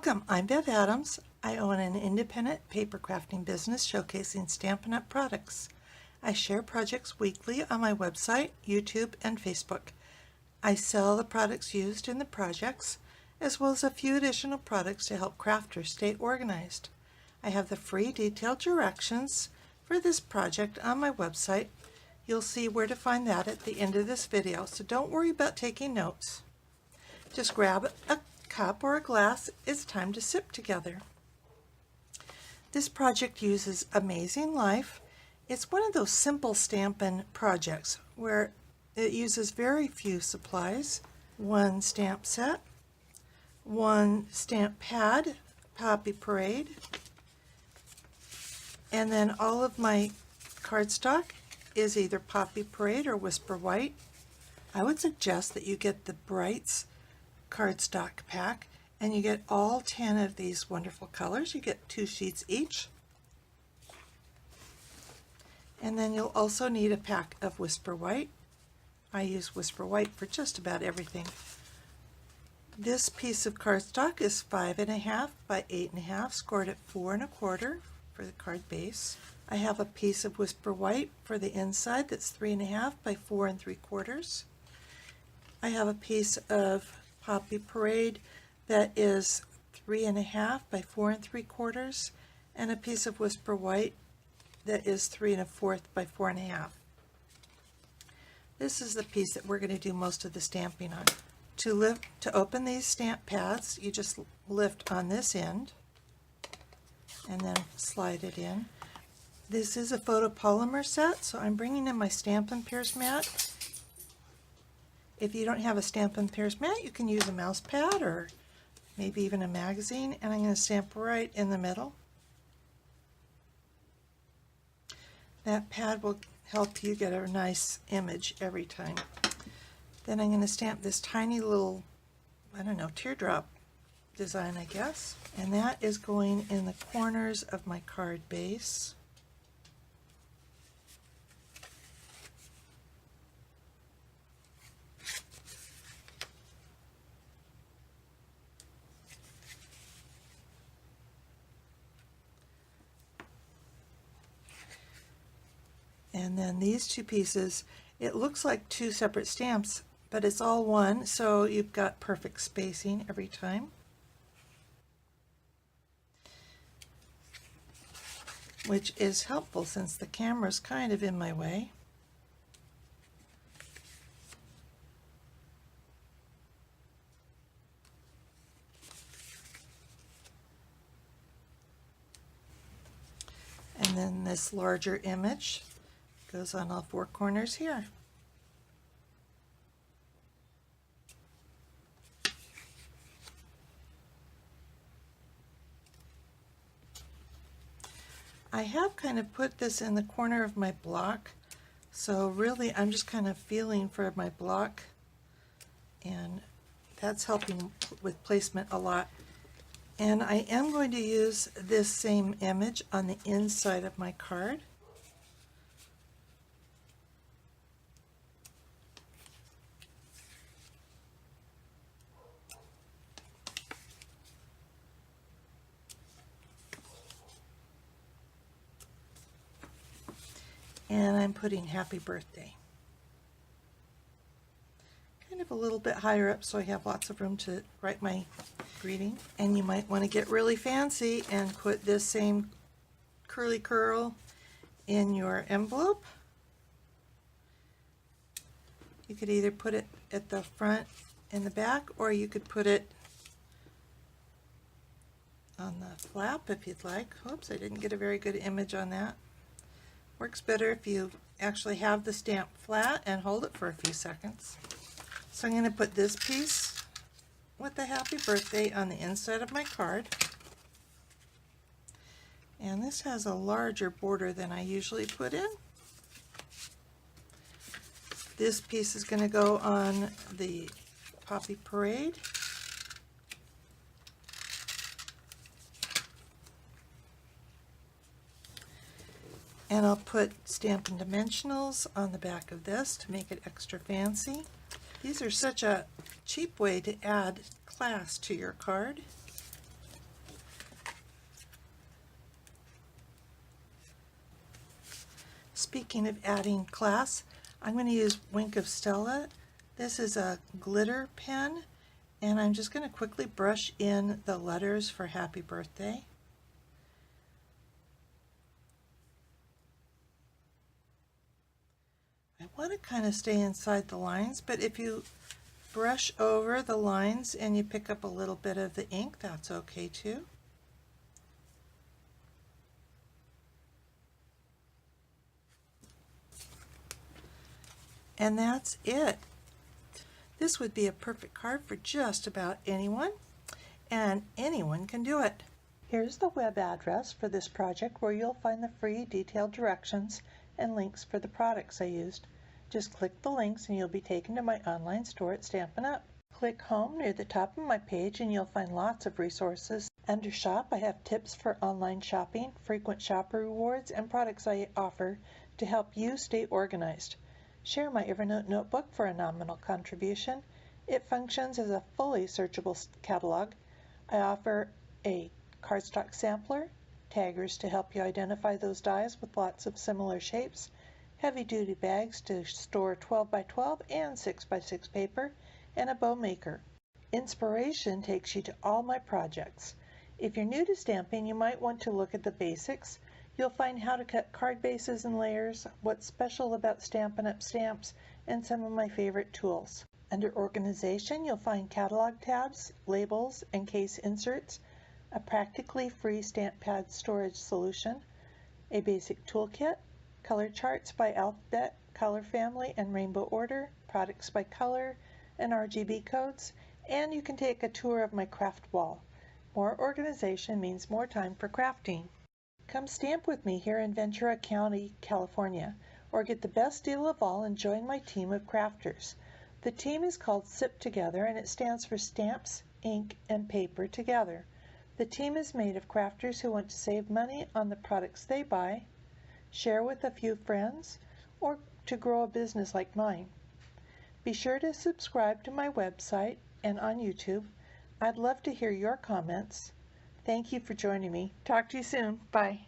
Welcome, I'm Bev Adams. I own an independent paper crafting business showcasing Stampin' Up! Products. I share projects weekly on my website, YouTube, and Facebook. I sell the products used in the projects, as well as a few additional products to help crafters stay organized. I have the free detailed directions for this project on my website. You'll see where to find that at the end of this video, so don't worry about taking notes. Just grab a cup or a glass. It's time to sip together. This project uses Amazing Life. It's one of those simple Stampin' projects where it uses very few supplies. One stamp set, one stamp pad, Poppy Parade, and then all of my cardstock is either Poppy Parade or Whisper White. I would suggest that you get the Brights cardstock pack and you get all 10 of these wonderful colors. You get 2 sheets each. And then you'll also need a pack of Whisper White. I use Whisper White for just about everything. This piece of cardstock is 5.5 by 8.5, scored at 4 1/4 for the card base. I have a piece of Whisper White for the inside that's 3.5 by 4 3/4. I have a piece of Poppy Parade that is 3.5 by 4 3/4, and a piece of Whisper White that is 3 1/4 by 4.5. This is the piece that we're going to do most of the stamping on. To open these stamp pads, you just lift on this end and then slide it in. This is a photopolymer set, so I'm bringing in my Stampin' Pierce mat. If you don't have a Stampin' Pierce mat, you can use a mouse pad or maybe even a magazine, and I'm going to stamp right in the middle. That pad will help you get a nice image every time. Then I'm going to stamp this tiny little, I don't know, teardrop design, I guess. And that is going in the corners of my card base. And then these 2 pieces, it looks like 2 separate stamps, but it's all one, so you've got perfect spacing every time. Which is helpful since the camera's kind of in my way. And then this larger image goes on all 4 corners here. I have kind of put this in the corner of my block, so really I'm just kind of feeling for my block, and that's helping with placement a lot. And I am going to use this same image on the inside of my card. And I'm putting Happy Birthday kind of a little bit higher up so I have lots of room to write my greeting. And you might want to get really fancy and put this same curly curl in your envelope. You could either put it at the front and the back, or you could put it on the flap if you'd like. Oops, I didn't get a very good image on that. Works better if you actually have the stamp flat and hold it for a few seconds. So I'm going to put this piece with the Happy Birthday on the inside of my card. And this has a larger border than I usually put in. This piece is going to go on the Poppy Parade. And I'll put Stampin' Dimensionals on the back of this to make it extra fancy. These are such a cheap way to add class to your card. speaking of adding class, I'm going to use Wink of Stella. This is a glitter pen, and I'm just going to quickly brush in the letters for happy birthday. I want to kind of stay inside the lines, but if you brush over the lines and you pick up a little bit of the ink, that's okay too. And that's it. This would be a perfect card for just about anyone, and anyone can do it. Here's the web address for this project where you'll find the free detailed directions and links for the products I used. Just click the links and you'll be taken to my online store at Stampin' Up! Click Home near the top of my page and you'll find lots of resources. Under Shop, I have tips for online shopping, frequent shopper rewards, and products I offer to help you stay organized. Share my Evernote notebook for a nominal contribution. It functions as a fully searchable catalog. I offer a cardstock sampler, taggers to help you identify those dies with lots of similar shapes, heavy-duty bags to store 12x12 and 6x6 paper, and a bow maker. Inspiration takes you to all my projects. If you're new to stamping, you might want to look at the basics. You'll find how to cut card bases and layers, what's special about Stampin' Up! Stamps, and some of my favorite tools. Under Organization, you'll find catalog tabs, labels, and case inserts, a practically free stamp pad storage solution, a basic toolkit, color charts by alphabet, color family, and rainbow order, products by color, and RGB codes, and you can take a tour of my craft wall. More organization means more time for crafting. Come stamp with me here in Ventura County, California, or get the best deal of all and join my team of crafters. The team is called SIP Together, and it stands for Stamps, Ink, and Paper Together. The team is made of crafters who want to save money on the products they buy, share with a few friends, or to grow a business like mine. Be sure to subscribe to my website and on YouTube. I'd love to hear your comments. Thank you for joining me. Talk to you soon. Bye.